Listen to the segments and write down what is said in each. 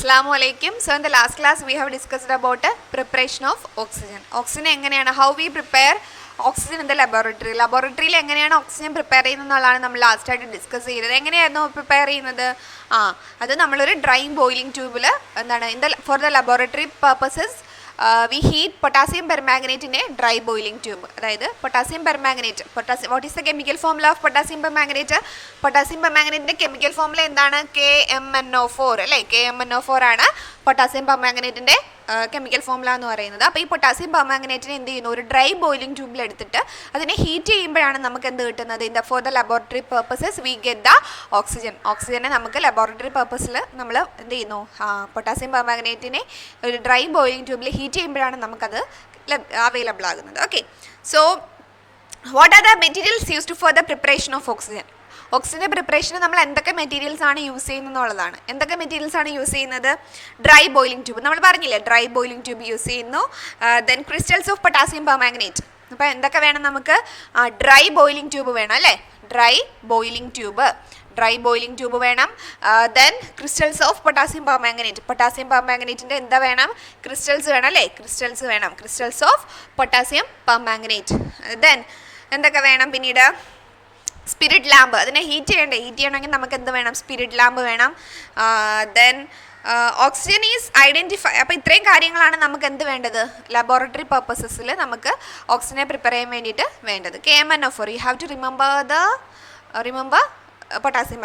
Assalamu Alaikum. So in the last class we have discussed about preparation of oxygen. Oxygen എങ്ങനെയാണ്, how we prepare oxygen in the laboratory. Laboratory ൽ എങ്ങനെയാണ് oxygen prepare ചെയ്യുന്നതെന്നുള്ളതാണ് നമ്മൾ last ആയിട്ട് discuss ചെയ്തത്. എങ്ങനെയായിരുന്നു prepare ചെയ്യുന്നത്? അത് നമ്മളൊരു ഡ്രൈ ബോയിലിംഗ് ട്യൂബിൽ എന്താണ് for the laboratory purposes we heat potassium permanganate in a dry boiling tube. അതായത് potassium permanganate. What is the chemical formula of potassium permanganate? Potassium permanganate chemical formula എന്താണ്? KMnO4 അല്ലേ? KMnO4 ആണ് potassium പെർമാംഗനേറ്റിൻ്റെ chemical formula എന്ന് പറയുന്നത്. അപ്പോൾ ഈ potassium പെർമാംഗനേറ്റിനെ എന്ത് ചെയ്യുന്നു, ഒരു ഡ്രൈ ബോയിലിംഗ് ട്യൂബിൽ എടുത്തിട്ട് അതിനെ ഹീറ്റ് ചെയ്യുമ്പോഴാണ് നമുക്ക് എന്ത് കിട്ടുന്നത്? For the laboratory purposes we get the oxygen. ഓക്സിജനെ നമുക്ക് ലബോറട്ടറി പർപ്പസിൽ നമ്മൾ എന്ത് ചെയ്യുന്നു, പൊട്ടാസ്യം പെർമാംഗനേറ്റിനെ ഒരു ഡ്രൈ ബോയിലിംഗ് ട്യൂബിൽ ഹീറ്റ് ചെയ്യുമ്പോഴാണ് നമുക്കത് അവൈലബിൾ ആകുന്നത്. Okay, so what are the materials used for the preparation of oxygen? ഓക്സിജൻ്റെ പ്രിപ്പറേഷന് നമ്മൾ എന്തൊക്കെ മെറ്റീരിയൽസ് ആണ് യൂസ് ചെയ്യുന്നതെന്നുള്ളതാണ്. എന്തൊക്കെ മെറ്റീരിയൽസ് ആണ് യൂസ് ചെയ്യുന്നത്? ഡ്രൈ ബോയിലിംഗ് ട്യൂബ്, നമ്മൾ പറഞ്ഞില്ലേ ഡ്രൈ ബോയിലിംഗ് ട്യൂബ് യൂസ് ചെയ്യുന്നു. Then crystals of potassium permanganate. അപ്പോൾ എന്തൊക്കെ വേണം നമുക്ക്? ഡ്രൈ ബോയിലിംഗ് ട്യൂബ് വേണം അല്ലേ? ഡ്രൈ ബോയിലിംഗ് ട്യൂബ് വേണം. Then crystals of potassium permanganate. Potassium പെർമാംഗനേറ്റിൻ്റെ എന്താ വേണം? ക്രിസ്റ്റൽസ് വേണം അല്ലേ? Crystals of potassium permanganate. Then എന്തൊക്കെ വേണം പിന്നീട്? സ്പിരിറ്റ് ലാമ്പ്, അതിനെ ഹീറ്റ് ചെയ്യണമെങ്കിൽ നമുക്ക് എന്ത് വേണം? സ്പിരിറ്റ് ലാമ്പ് വേണം. Then oxygen is identify. അപ്പോൾ ഇത്രയും കാര്യങ്ങളാണ് നമുക്ക് എന്ത് വേണ്ടത്? ലബോറട്ടറി പർപ്പസസിൽ നമുക്ക് ഓക്സിജനെ പ്രിപ്പയർ ചെയ്യാൻ വേണ്ടിയിട്ട് വേണ്ടത്. KMnO4, you have to remember potassium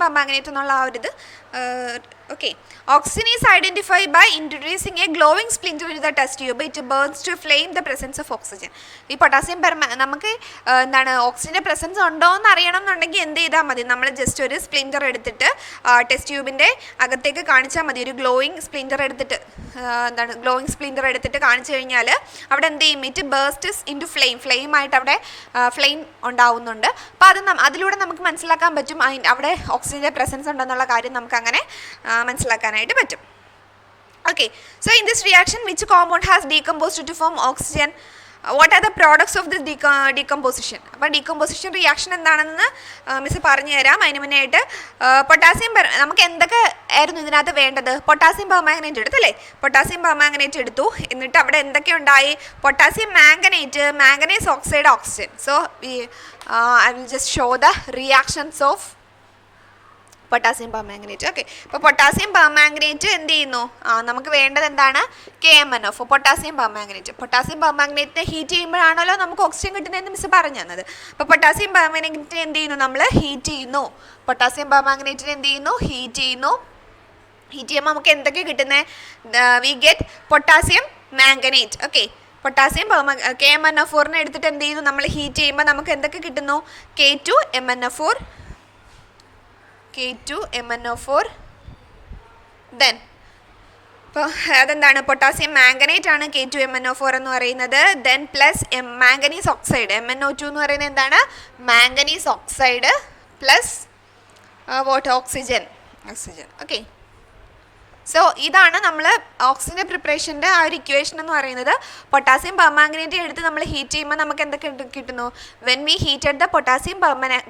permanganate എന്നുള്ള ആ ഒരു ഇത്. Okay, oxygen is identify by introducing a glowing splinter in the test tube. It burns to flame the presence of oxygen. ഈ പൊട്ടാസ്യം നമുക്ക് എന്താണ് ഓക്സിജൻ്റെ പ്രസൻസ് ഉണ്ടോ എന്ന് അറിയണം എന്നുണ്ടെങ്കിൽ എന്ത് ചെയ്താൽ മതി? നമ്മൾ ജസ്റ്റ് ഒരു സ്പ്ലിൻറ്റർ എടുത്തിട്ട് ടെസ്റ്റ് ട്യൂബിൻ്റെ അകത്തേക്ക് കാണിച്ചാൽ മതി. ഒരു ഗ്ലോയിങ് സ്പ്ലിൻറ്റർ എടുത്തിട്ട് കാണിച്ചു കഴിഞ്ഞാൽ അവിടെ എന്ത് ചെയ്യും? ഇറ്റ് ബേർസ്റ്റസ് ഇൻ ടു ഫ്ലെയിമായിട്ട് അവിടെ ഫ്ലെയിം ഉണ്ടാവുന്നുണ്ട്. അപ്പോൾ അതിലൂടെ നമുക്ക് മനസ്സിലാക്കാൻ പറ്റും അവിടെ ഓക്സിജൻ്റെ പ്രസൻസ് ഉണ്ടെന്നുള്ള കാര്യം നമുക്ക് അങ്ങനെ മനസ്സിലാക്കാനായിട്ട് പറ്റും. Okay, so in this reaction which compound has decomposed to form oxygen? What are the products of this decomposition? അപ്പോൾ ഡീകമ്പോസിഷൻ റിയാക്ഷൻ എന്താണെന്ന് മിസ് പറഞ്ഞു തരാം. അതിന് മുന്നേ ആയിട്ട് പൊട്ടാസ്യം നമുക്ക് എന്തൊക്കെ ആയിരുന്നു ഇതിനകത്ത് വേണ്ടത്? പൊട്ടാസ്യം പെർമാംഗനേറ്റ് എടുത്തു അല്ലേ? പൊട്ടാസ്യം പെർമാംഗനേറ്റ് എടുത്തു. എന്നിട്ട് അവിടെ എന്തൊക്കെ ഉണ്ടായി? Potassium manganese oxide, oxygen. So I will just show the reactions of potassium permanganate. Okay, അപ്പോൾ പൊട്ടാസ്യം പെർമാംഗനേറ്റ് എന്ത് ചെയ്യുന്നു? നമുക്ക് വേണ്ടത് എന്താണ്? KMnO4, പൊട്ടാസ്യം പെർമാംഗനേറ്റിനെ ഹീറ്റ് ചെയ്യുമ്പോഴാണല്ലോ നമുക്ക് ഓക്സിജൻ കിട്ടുന്നതെന്ന് മിസ് പറഞ്ഞു തന്നത്. അപ്പോൾ പൊട്ടാസ്യം പെർമാംഗനേറ്റിനെ എന്ത് ചെയ്യുന്നു? നമ്മൾ ഹീറ്റ് ചെയ്യുന്നു. ഹീറ്റ് ചെയ്യുമ്പോൾ നമുക്ക് എന്തൊക്കെ കിട്ടുന്നത്? We get potassium manganate. Okay, potassium KMnO4നെ എടുത്തിട്ട് എന്ത് ചെയ്യുന്നു? നമ്മൾ ഹീറ്റ് ചെയ്യുമ്പോൾ നമുക്ക് എന്തൊക്കെ കിട്ടുന്നു? K2MnO4. ദെൻ ഇപ്പോൾ അതെന്താണ്? പൊട്ടാസ്യം മാംഗനേറ്റ് ആണ് K2MnO4 എന്ന് പറയുന്നത്. Then plus manganese oxide, MnO2 എന്ന് പറയുന്നത് എന്താണ്? Manganese oxide plus oxygen. Okay, so ഇതാണ് നമ്മൾ ഓക്സിജൻ പ്രിപ്പറേഷൻ്റെ ആ ഒരു ഇക്വേഷൻ എന്ന് പറയുന്നത്. പൊട്ടാസ്യം പെർമാംഗനേറ്റ് എടുത്ത് നമ്മൾ ഹീറ്റ് ചെയ്യുമ്പോൾ നമുക്ക് എന്തൊക്കെ കിട്ടുന്നു? When we heated the potassium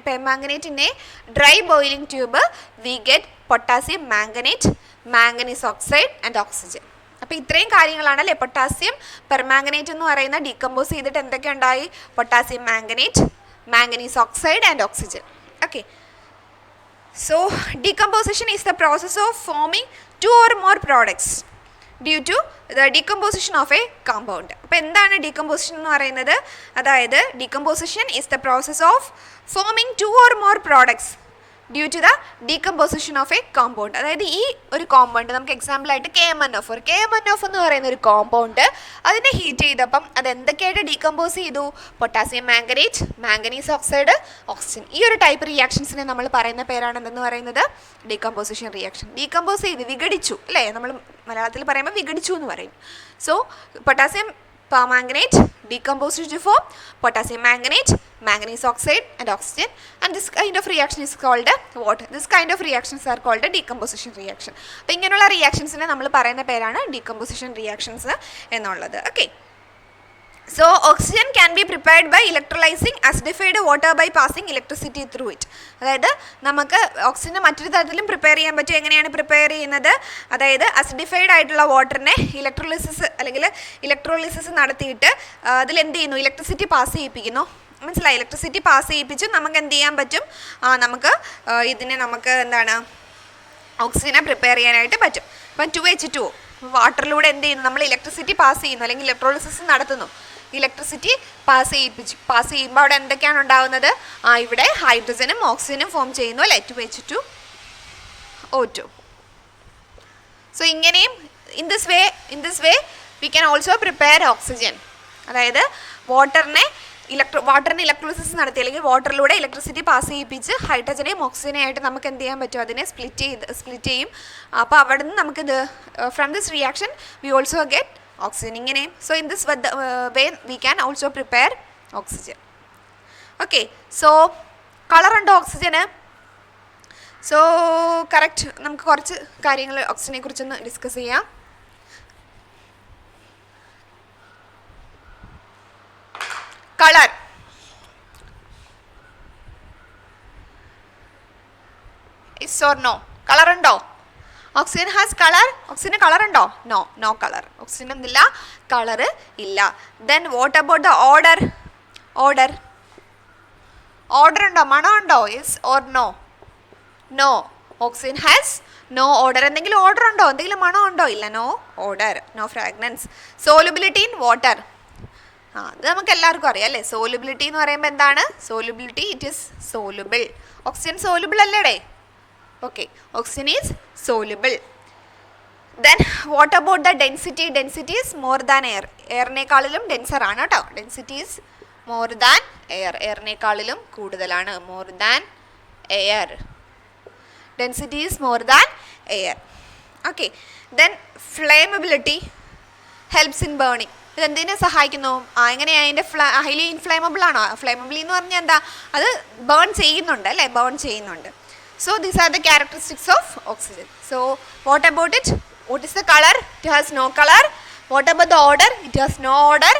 permanganate in A dry boiling tube V get potassium manganate, manganese oxide and oxygen. അപ്പോൾ ഇത്രയും കാര്യങ്ങളാണ് അല്ലേ പൊട്ടാസ്യം പെർമാംഗനേറ്റ് എന്ന് പറയുന്ന ഡീകമ്പോസ് ചെയ്തിട്ട് എന്തൊക്കെ ഉണ്ടായി? Potassium manganate, manganese oxide and oxygen. Okay, so decomposition is the process of forming two or more products due to the decomposition of a compound. അപ്പോൾ എന്താണ് decomposition എന്ന് പറയുന്നത്? അതായത് decomposition is the process of forming two or more products due to the decomposition of a compound. അതായത് ഈ ഒരു compound നമുക്ക് എക്സാമ്പിളായിട്ട് KMnO4 എന്ന് പറയുന്ന ഒരു കോമ്പൗണ്ട് അതിനെ ഹീറ്റ് ചെയ്തപ്പം അത് എന്തൊക്കെയായിട്ട് ഡീകമ്പോസ് ചെയ്തു? Potassium manganate, manganese oxide, oxygen. ഈ ഒരു ടൈപ്പ് റിയാക്ഷൻസിനെ നമ്മൾ പറയുന്ന പേരാണ് എന്തെന്ന് പറയുന്നത്? Decomposition reaction. ഡീകമ്പോസ് ചെയ്ത് വിഘടിച്ചു അല്ലേ? നമ്മൾ മലയാളത്തിൽ പറയുമ്പോൾ വിഘടിച്ചു എന്ന് പറയും. So potassium permanganate decomposed to form potassium manganate, manganese oxide and oxygen, and this kind of reaction is called what? This kind of reactions are called a decomposition reaction. അപ്പോൾ ഇങ്ങനെയുള്ള റിയാക്ഷൻസിനെ നമ്മൾ പറയുന്ന പേരാണ് decomposition reactions എന്നുള്ളത്. Okay, So oxygen can be prepared by electrolyzing acidified water by passing electricity through it. അതായത് നമുക്ക് ഓക്സിജനെ മറ്റൊരു തരത്തിലും പ്രിപ്പയർ ചെയ്യാൻ പറ്റും. എങ്ങനെയാണ് പ്രിപ്പയർ ചെയ്യുന്നത്? അതായത് അസിഡിഫൈഡ് ആയിട്ടുള്ള വാട്ടറിനെ ഇലക്ട്രോളിസിസ് നടത്തിയിട്ട് അതിൽ എന്ത് ചെയ്യുന്നു, ഇലക്ട്രിസിറ്റി പാസ് ചെയ്യിപ്പിക്കുന്നു. മനസ്സിലായി? ഇലക്ട്രിസിറ്റി പാസ് ചെയ്യിപ്പിച്ച് നമുക്ക് എന്ത് ചെയ്യാൻ പറ്റും, നമുക്ക് എന്താണ് ഓക്സിജനെ പ്രിപ്പയർ ചെയ്യാനായിട്ട് പറ്റും. ഇപ്പം 2H2 വാട്ടറിലൂടെ എന്ത് ചെയ്യുന്നു, നമ്മൾ ഇലക്ട്രിസിറ്റി പാസ് ചെയ്യുന്നു അല്ലെങ്കിൽ ഇലക്ട്രോളിസിസ് നടത്തുന്നു. ഇലക്ട്രിസിറ്റി പാസ് ചെയ്യുമ്പോൾ അവിടെ എന്തൊക്കെയാണ് ഉണ്ടാകുന്നത്? ഇവിടെ ഹൈഡ്രജനും ഓക്സിജനും ഫോം ചെയ്യുന്നു അല്ലേ, 2H2O2. സോ ഇങ്ങനെയും in this way we can also prepare oxygen. അതായത് വാട്ടറിനെ ഇലക്ട്രോളിസിസ് നടത്തി അല്ലെങ്കിൽ വാട്ടറിലൂടെ ഇലക്ട്രിസിറ്റി പാസ് ചെയ്യിപ്പിച്ച് ഹൈഡ്രജനെയും ഓക്സിജനെയും ആയിട്ട് നമുക്ക് എന്ത് ചെയ്യാൻ പറ്റും, അതിനെ സ്പ്ലിറ്റ് ചെയ്യും. അപ്പോൾ അവിടെ നിന്ന് നമുക്കിത് from this reaction we also get oxygen ഇങ്ങനെയും. So in this way we can also prepare oxygen. Okay, so കളറുണ്ടോ ഓക്സിജന്? സോ കറക്റ്റ്, നമുക്ക് കുറച്ച് കാര്യങ്ങൾ ഓക്സിജനെ കുറിച്ചൊന്ന് ഡിസ്കസ് ചെയ്യാം. Colour, yes or no? കളറുണ്ടോ? Oxygen has colour? ഓക്സിജന് കളർ ഉണ്ടോ? No colour. ഓക്സിജൻ എന്തില്ല, കളർ ഇല്ല. Then what about the odour? Odour ഉണ്ടോ, മണം ഉണ്ടോ? Yes or no. Oxygen has no odour. എന്തെങ്കിലും ഓർഡർ ഉണ്ടോ, എന്തെങ്കിലും മണം ഉണ്ടോ? ഇല്ല, no odour, no fragrance. Solubility in water, അത് നമുക്ക് എല്ലാവർക്കും അറിയാം അല്ലേ. സോലുബിലിറ്റി എന്ന് പറയുമ്പോൾ എന്താണ്? Solubility, it is soluble. Oxygen soluble അല്ലേടേ? Okay, oxygen is soluble. Then what about the density? Density is more than air. എയറിനേക്കാളിലും ഡെൻസർ ആണ് കേട്ടോ. Density is more than air. എയറിനേക്കാളിലും കൂടുതലാണ്. More than air. Density is more than air. Okay, then flammability helps in burning. ഇതെന്തിനെ സഹായിക്കുന്നു? എങ്ങനെയാണ് അതിൻ്റെ highly inflammable ആണോ? ഫ്ലേമബിൾ എന്ന് പറഞ്ഞാൽ എന്താ, അത് ബേൺ ചെയ്യുന്നുണ്ട് അല്ലേ, ബേൺ ചെയ്യുന്നുണ്ട്. So these are the characteristics of oxygen. So what about it? What is the color? It has no color. What about the order? It has no order.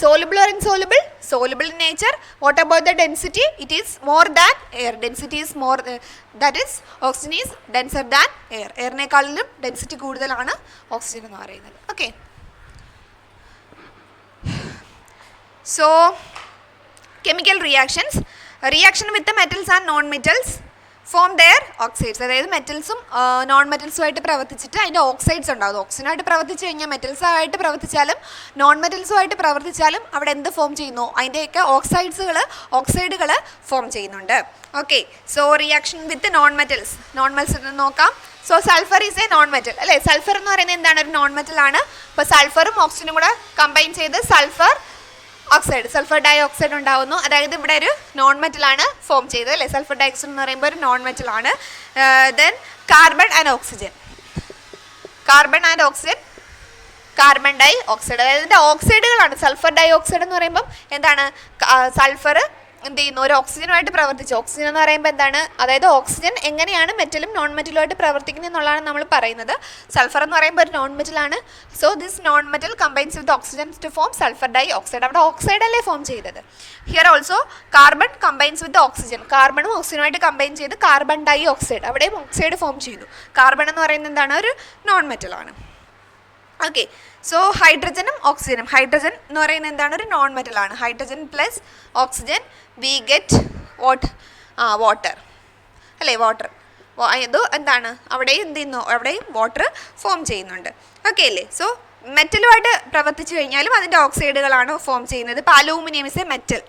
Soluble or insoluble? Soluble in nature. What about the density? It is more than air. Density is more, that is oxygen is denser than air. എയറിനേക്കാളിലും density കൂടുതലാണ് oxygen എന്ന് പറയുന്നത്. Okay, so chemical reactions. Reaction with the metals and non-metals form their oxides. അതായത് മെറ്റൽസും non മെറ്റൽസുമായിട്ട് പ്രവർത്തിച്ചിട്ട് അതിൻ്റെ oxides ഉണ്ടാകും. ഓക്സിജനായിട്ട് പ്രവർത്തിച്ച് കഴിഞ്ഞാൽ മെറ്റൽസുമായിട്ട് പ്രവർത്തിച്ചാലും നോൺ മെറ്റൽസുമായിട്ട് പ്രവർത്തിച്ചാലും അവിടെ എന്ത് ഫോം ചെയ്യുന്നു? അതിൻ്റെയൊക്കെ ഓക്സൈഡുകൾ ഫോം ചെയ്യുന്നുണ്ട്. Okay, so reaction with non metals നോക്കാം. So sulphur is a non metal അല്ലേ. സൾഫർ എന്ന് പറയുന്നത് എന്താണ്? ഒരു നോൺ മെറ്റൽ ആണ്. അപ്പോൾ സൾഫറും ഓക്സിജനും കൂടെ കമ്പൈൻ ചെയ്ത് സൾഫർ ഡൈ ഓക്സൈഡ് ഉണ്ടാവുന്നു. അതായത് ഇവിടെ ഒരു നോൺ മെറ്റലാണ് ഫോം ചെയ്തത് അല്ലേ. സൾഫർ ഡൈ ഓക്സൈഡ് എന്ന് പറയുമ്പോൾ ഒരു നോൺ മെറ്റലാണ്. Then carbon and oxygen carbon dioxide, അതായത് ഇതിൻ്റെ ഓക്സൈഡുകളാണ്. സൾഫർ ഡൈ ഓക്സൈഡ് എന്ന് പറയുമ്പം എന്താണ്? സൾഫർ എന്ത് ചെയ്യുന്നു? ഒരു ഓക്സിജനുമായിട്ട് പ്രവർത്തിച്ചു. ഓക്സിജൻ എന്ന് പറയുമ്പോൾ എന്താണ്? അതായത് ഓക്സിജൻ എങ്ങനെയാണ് മെറ്റലും നോൺ മെറ്റലുമായിട്ട് പ്രവർത്തിക്കുന്നത് എന്നുള്ളതാണ് നമ്മൾ പറയുന്നത്. സൾഫർ എന്ന് പറയുമ്പോൾ ഒരു നോൺ മെറ്റലാണ്. So this non metal combines with oxygen to form sulphur dioxide. അവിടെ ഓക്സൈഡ് അല്ലേ ഫോം ചെയ്തത്. Here also carbon combines with oxygen. കാർബണും ഓക്സിജനുമായിട്ട് കമ്പൈൻ ചെയ്ത് കാർബൺ ഡൈ ഓക്സൈഡ്, അവിടെയും ഓക്സൈഡ് ഫോം ചെയ്തു. കാർബൺ എന്ന് പറയുന്നത് എന്താണ്? ഒരു നോൺ മെറ്റലാണ്. ഓക്കെ, സോ ഹൈഡ്രജനും ഓക്സിജനും. ഹൈഡ്രജൻ എന്ന് പറയുന്നത് എന്താണ്? ഒരു നോൺ മെറ്റലാണ്. Hydrogen plus oxygen we get water അല്ലേ. വാട്ടർ ഇത് എന്താണ്? അവിടെയും എന്ത് ചെയ്യുന്നു? അവിടെയും വാട്ടർ ഫോം ചെയ്യുന്നുണ്ട്. ഓക്കെ അല്ലേ. സോ മെറ്റലുമായിട്ട് പ്രവർത്തിച്ചു കഴിഞ്ഞാലും അതിൻ്റെ ഓക്സൈഡുകളാണ് ഫോം ചെയ്യുന്നത്. ഇപ്പോൾ aluminium is a metal.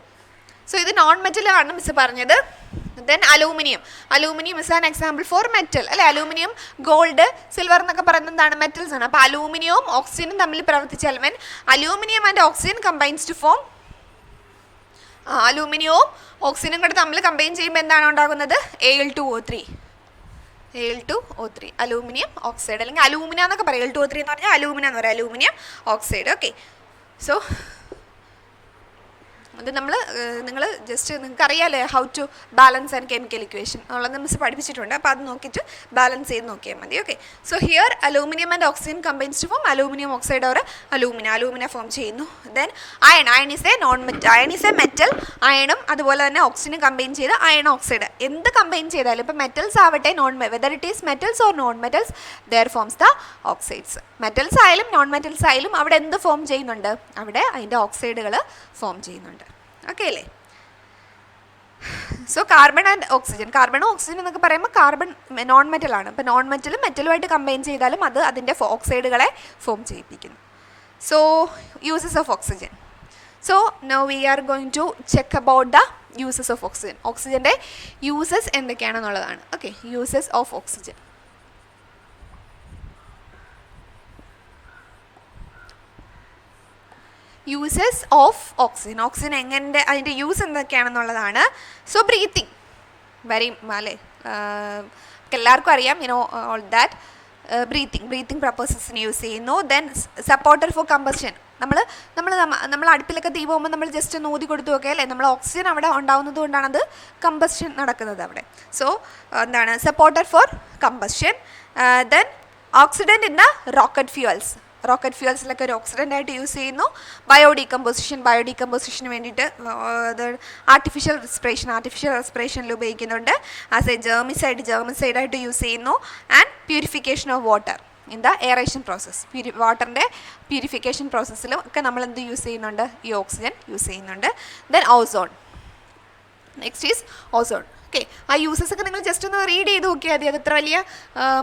So ഇത് നോൺ മെറ്റലാണ് മിസ് പറഞ്ഞത്. Then aluminium is an example for metal അല്ലേ. അലൂമിനിയം, ഗോൾഡ്, സിൽവർ എന്നൊക്കെ പറയുന്നത് എന്താണ്? മെറ്റൽസ് ആണ്. അപ്പോൾ അലൂമിനിയവും ഓക്സിജനും തമ്മിൽ പ്രവർത്തിച്ചാൽ when aluminium and oxygen combines to form അലൂമിനിയവും ഓക്സിജനും കൂടെ തമ്മിൽ കമ്പൈൻ ചെയ്യുമ്പോൾ എന്താണ് ഉണ്ടാകുന്നത്? Al2O3 അലൂമിനിയം ഓക്സൈഡ് അല്ലെങ്കിൽ അലൂമിന എന്നൊക്കെ പറയും. Al2O3 എന്ന് പറഞ്ഞാൽ അലൂമിന എന്ന് പറയും, അലൂമിനിയം ഓക്സൈഡ്. ഓക്കെ, സോ അത് നിങ്ങൾ ജസ്റ്റ് നിങ്ങൾക്കറിയാമല്ലോ how to balance and chemical equation ഉള്ളത് മിസ് പഠിപ്പിച്ചിട്ടുണ്ട്. അപ്പോൾ അത് നോക്കിയിട്ട് ബാലൻസ് ചെയ്ത് നോക്കിയാൽ മതി. Okay, so here aluminium and oxygen combines to form aluminium oxide or alumina form ചെയ്യുന്നു. Then iron is a metal. അയണും അതുപോലെ തന്നെ ഓക്സിജനും കമ്പൈൻ ചെയ്ത് അയൺ ഓക്സൈഡ്. എന്ത് കമ്പൈൻ ചെയ്താലും ഇപ്പോൾ മെറ്റൽസ് ആവട്ടെ whether it is metals or non metals their forms the oxides. Metals ആയാലും നോൺ മെറ്റൽസ് ആയാലും അവിടെ എന്ത് ഫോം ചെയ്യുന്നുണ്ട്? അവിടെ അതിൻ്റെ ഓക്സൈഡുകൾ ഫോം ചെയ്യുന്നുണ്ട്. ഓക്കെ അല്ലേ? സോ കാർബൺ ആൻഡ് ഓക്സിജൻ, കാർബണും ഓക്സിജൻ എന്നൊക്കെ പറയുമ്പോൾ കാർബൺ നോൺ മെറ്റലാണ്. അപ്പോൾ നോൺ മെറ്റലും മെറ്റലുമായിട്ട് കമ്പൈൻ ചെയ്താലും അത് അതിൻ്റെ ഓക്സൈഡുകളെ ഫോം ചെയ്യിപ്പിക്കുന്നു. So uses of oxygen. So now we are going to check about the uses of oxygen. ഓക്സിജൻ്റെ യൂസസ് എന്തൊക്കെയാണെന്നുള്ളതാണ്. ഓക്കെ, uses of oxygen. Uses of oxygen. Oxygen എങ്ങനെ അതിൻ്റെ യൂസ് എന്തൊക്കെയാണെന്നുള്ളതാണ്. സോ ബ്രീത്തിങ്, വെരി അല്ലേ, എല്ലാവർക്കും അറിയാം, ഓൾ ദാറ്റ്. ബ്രീത്തിങ് പർപ്പസസിന് യൂസ് ചെയ്യുന്നു. Then supporter for combustion. നമ്മൾ അടുപ്പിലൊക്കെ തീ പോകുമ്പോൾ നമ്മൾ ജസ്റ്റ് ഒന്ന് ഊതി കൊടുത്തു നോക്കുക അല്ലേ, നമ്മൾ ഓക്സിജൻ അവിടെ ഉണ്ടാകുന്നത് കൊണ്ടാണ് അത് കമ്പഷൻ നടക്കുന്നത് അവിടെ. സോ എന്താണ് supporter for combustion. Then oxidant in the rocket ഫ്യൂവൽസിലൊക്കെ ഒരു ഓക്സിഡൻ്റ് ആയിട്ട് യൂസ് ചെയ്യുന്നു. ബയോഡീകമ്പോസിഷന് വേണ്ടിയിട്ട് ആർട്ടിഫിഷ്യൽ റെസ്പിറേഷനിൽ ഉപയോഗിക്കുന്നുണ്ട്. ആസ് എ ജേർമിസൈഡായിട്ട് യൂസ് ചെയ്യുന്നു. And purification of water in the aeration process. വാട്ടറിൻ്റെ പ്യൂരിഫിക്കേഷൻ പ്രോസസ്സിലും ഒക്കെ നമ്മൾ എന്ത് യൂസ് ചെയ്യുന്നുണ്ട്? ഈ ഓക്സിജൻ യൂസ് ചെയ്യുന്നുണ്ട്. Then ozone. Next is ozone. Okay, ആ യൂസസ് ഒക്കെ നിങ്ങൾ ജസ്റ്റ് ഒന്ന് റീഡ് ചെയ്ത് നോക്കിയാൽ മതി. അത് ഇത്ര വലിയ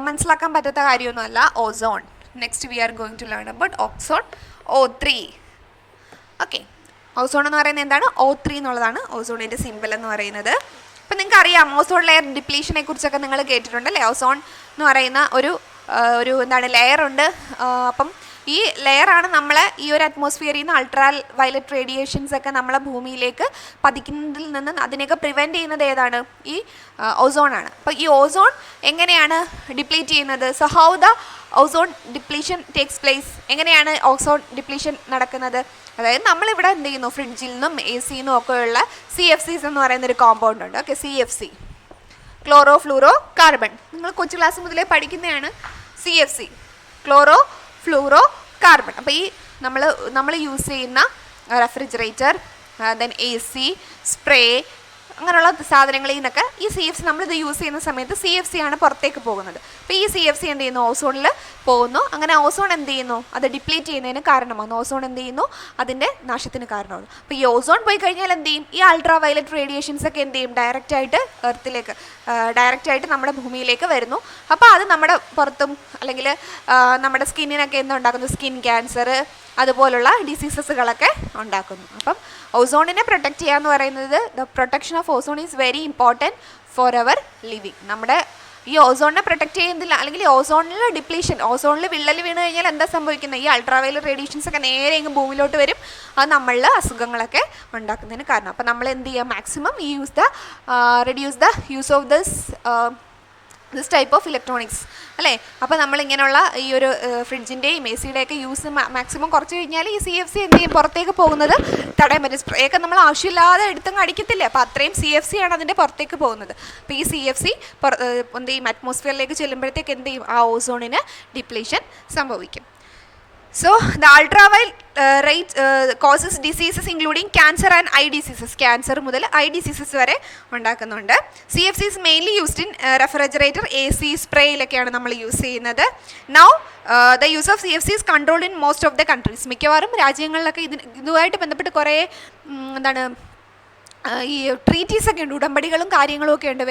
മനസ്സിലാക്കാൻ പറ്റാത്ത കാര്യമൊന്നുമല്ല. Ozone. Next we are going to learn about ozone, O3. Okay, ozone എന്ന് പറയുന്നത് എന്താണ്? O3 എന്നുള്ളതാണ് ഓസോണിൻ്റെ സിമ്പിൾ എന്ന് പറയുന്നത്. അപ്പം നിങ്ങൾക്ക് അറിയാം ഓസോൺ ലെയർ ഡിപ്ലീഷനെ കുറിച്ചൊക്കെ നിങ്ങൾ കേട്ടിട്ടുണ്ട് അല്ലേ? ഓസോൺ എന്ന് പറയുന്ന ഒരു എന്താണ് ലെയർ ഉണ്ട്. അപ്പം ഈ ലെയറാണ് നമ്മളെ ഈ ഒരു അറ്റ്മോസ്ഫിയറിൽ നിന്ന് അൾട്രാ വയലറ്റ് റേഡിയേഷൻസ് ഒക്കെ നമ്മളെ ഭൂമിയിലേക്ക് പതിക്കുന്നതിൽ നിന്ന് അതിനെയൊക്കെ പ്രിവെൻറ്റ് ചെയ്യുന്നത് ഏതാണ്? ഈ ഓസോണാണ്. അപ്പോൾ ഈ ഓസോൺ എങ്ങനെയാണ് ഡിപ്ലീറ്റ് ചെയ്യുന്നത്? So how the ozone depletion takes place. എങ്ങനെയാണ് ഓസോൺ ഡിപ്ലീഷൻ നടക്കുന്നത്? അതായത് നമ്മളിവിടെ എന്ത് ചെയ്യുന്നു? ഫ്രിഡ്ജിൽ നിന്നും AC നിന്നും ഒക്കെയുള്ള CFCs എന്ന് പറയുന്നൊരു കോമ്പൗണ്ട് ഉണ്ട്. Okay, CFC, chloro fluoro carbon. നിങ്ങൾ കൊച്ചു ക്ലാസ് മുതലേ പഠിക്കുന്നതാണ് CFC, ക്ലോറോ ഫ്ലൂറോ കാർബൺ. അപ്പോൾ ഈ നമ്മൾ യൂസ് ചെയ്യുന്ന റെഫ്രിജറേറ്റർ, ദെൻ AC, സ്പ്രേ, അങ്ങനെയുള്ള സാധനങ്ങളിൽ നിന്നൊക്കെ ഈ CFC നമ്മളിത് യൂസ് ചെയ്യുന്ന സമയത്ത് CFC ആണ് പുറത്തേക്ക് പോകുന്നത്. അപ്പോൾ ഈ CFC എന്ത് ചെയ്യുന്നു? ഓസോണിൽ പോകുന്നു. അങ്ങനെ ഓസോൺ എന്ത് ചെയ്യുന്നു? അത് ഡിപ്ലീറ്റ് ചെയ്യുന്നതിന് കാരണമാകുന്നു. ഓസോൺ എന്ത് ചെയ്യുന്നു? അതിൻ്റെ നാശത്തിന് കാരണമാകുന്നു. അപ്പോൾ ഈ ഓസോൺ പോയി കഴിഞ്ഞാൽ എന്ത് ചെയ്യും? ഈ അൾട്രാ വയലറ്റ് റേഡിയേഷൻസ് ഒക്കെ എന്ത് ചെയ്യും? ഡയറക്റ്റായിട്ട് നമ്മുടെ ഭൂമിയിലേക്ക് വരുന്നു. അപ്പോൾ അത് നമ്മുടെ പുറത്തും അല്ലെങ്കിൽ നമ്മുടെ സ്കിന്നിനൊക്കെ എന്തുണ്ടാക്കുന്നു? സ്കിൻ ക്യാൻസർ അതുപോലുള്ള ഡിസീസസുകളൊക്കെ ഉണ്ടാക്കുന്നു. അപ്പം ഓസോണിനെ പ്രൊട്ടക്റ്റ് ചെയ്യുക എന്ന് പറയുന്നത്, the protection of ozone is very important for our living. നമ്മുടെ ഈ ഓസോണിനെ പ്രൊട്ടക്റ്റ് ചെയ്യുന്നില്ല അല്ലെങ്കിൽ ഓസോണിൽ വിള്ളൽ വീണ് കഴിഞ്ഞാൽ എന്താ സംഭവിക്കുന്നത്? ഈ അൾട്രാവയലറ്റ് റേഡിയേഷൻസ് ഒക്കെ നേരെ ഇങ്ങ് ഭൂമിയിലോട്ട് വരും. അത് നമ്മളിൽ അസുഖങ്ങളൊക്കെ ഉണ്ടാക്കുന്നതിന് കാരണം. അപ്പോൾ നമ്മൾ എന്ത് ചെയ്യുക? Maximum reduce the use of this type of electronics അല്ലേ. അപ്പോൾ നമ്മളിങ്ങനെയുള്ള ഈ ഒരു ഫ്രിഡ്ജിൻ്റെയും AC-യുടെയൊക്കെ യൂസ് മാക്സിമം കുറച്ച് കഴിഞ്ഞാൽ ഈ CFC എന്ത് ചെയ്യും? പുറത്തേക്ക് പോകുന്നത് തടയാൻ പറ്റും. സ്പ്രേ ഒക്കെ നമ്മൾ ആവശ്യമില്ലാതെ എടുത്തങ്ങ് അടിക്കത്തില്ലേ? അപ്പോൾ അത്രയും CFC ആണ് അതിൻ്റെ പുറത്തേക്ക് പോകുന്നത്. അപ്പോൾ ഈ CFC എന്ത് ചെയ്യും? അറ്റ്മോസ്ഫിയറിലേക്ക് ചെല്ലുമ്പോഴത്തേക്ക് എന്ത് ചെയ്യും? ആ ഓസോണിന് ഡിപ്ലീഷൻ സംഭവിക്കും. So the ultraviolet rate causes diseases including cancer and eye diseases. Cancer മുതൽ eye diseases വരെ ഉണ്ടാക്കുന്നുണ്ട്. CFC is mainly used in refrigerator, AC, സ്പ്രേയിലൊക്കെയാണ് നമ്മൾ യൂസ് ചെയ്യുന്നത്. Now the use of CFC is controlled in most of the countries. മിക്കവാറും രാജ്യങ്ങളിലൊക്കെ ഇതുമായിട്ട് ബന്ധപ്പെട്ട് കുറേ ഈ ട്രീറ്റീസൊക്കെ ഉണ്ട്, ഉടമ്പടികളും കാര്യങ്ങളും ഒക്കെ ഉണ്ട്,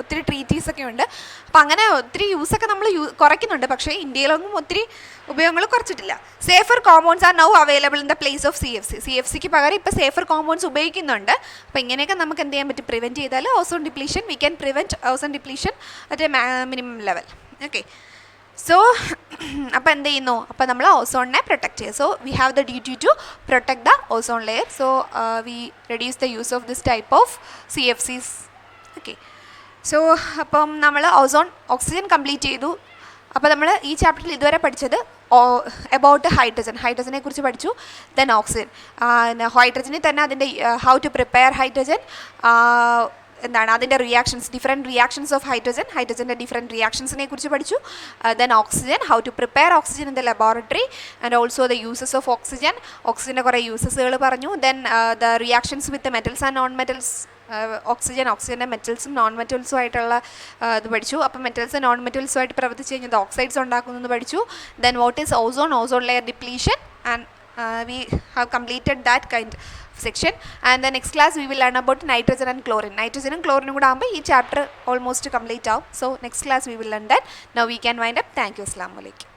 ഒത്തിരി ട്രീറ്റീസൊക്കെ ഉണ്ട്. അപ്പം അങ്ങനെ ഒത്തിരി യൂസൊക്കെ നമ്മൾ കുറയ്ക്കുന്നുണ്ട്. പക്ഷേ ഇന്ത്യയിലൊന്നും ഒത്തിരി ഉപയോഗങ്ങൾ കുറച്ചിട്ടില്ല. Safer compounds are now available in the place of CFCക്ക് പകരം ഇപ്പോൾ സേഫർ കോമ്പൗണ്ട്സ് ഉപയോഗിക്കുന്നുണ്ട്. അപ്പോൾ ഇങ്ങനെയൊക്കെ നമുക്ക് എന്ത് ചെയ്യാൻ പറ്റും? പ്രിവെൻറ്റ് ചെയ്താൽ ozone depletion, we can prevent ozone depletion at a minimum level. Okay, so അപ്പോൾ എന്ത് ചെയ്യുന്നു? അപ്പോൾ നമ്മൾ ഓസോണിനെ പ്രൊട്ടക്റ്റ് ചെയ്യുക. So we have the duty to protect the ozone layer. So we reduce the use of this type of CFCs. Okay, so അപ്പം നമ്മൾ oxygen complete ചെയ്തു. അപ്പോൾ നമ്മൾ ഈ ചാപ്റ്ററിൽ ഇതുവരെ പഠിച്ചത് about ഹൈഡ്രജനെ കുറിച്ച് പഠിച്ചു. ദെൻ ഓക്സിജൻ, ഹൈഡ്രജനിൽ തന്നെ അതിൻ്റെ ഹൗ ടു പ്രിപ്പയർ ഹൈഡ്രജൻ, എന്താണ് അതിൻ്റെ റിയാക്ഷൻസ്, ഡിഫറെൻറ്റ് റിയാക്ഷൻസ് ഓഫ് ഹൈഡ്രജൻ്റെ ഡിഫറെൻറ്റ് റിയാക്ഷൻസിനെ കുറിച്ച് പഠിച്ചു. Then oxygen, how to prepare oxygen in the laboratory and also the uses of ഓക്സിജൻ്റെ കുറേ യൂസസുകൾ പറഞ്ഞു. Then the reactions with metals and non metals, ഓക്സിജൻ്റെ മെറ്റൽസും നോൺ മെറ്റൽസും ആയിട്ടുള്ള ഇത് പഠിച്ചു. അപ്പം മെറ്റൽസ് നോൺ മെറ്റൽസുമായിട്ട് പ്രവർത്തിച്ച് കഴിഞ്ഞാൽ ഓക്സൈഡ്സ് ഉണ്ടാക്കുന്നത് പഠിച്ചു. Then what is ozone layer depletion, and we have completed that kind of section. And the next class we will learn about nitrogen and chlorine kuda aambo ee chapter almost complete out. So next class we will learn that. Now we can wind up. Thank you. Assalamu Alaikum.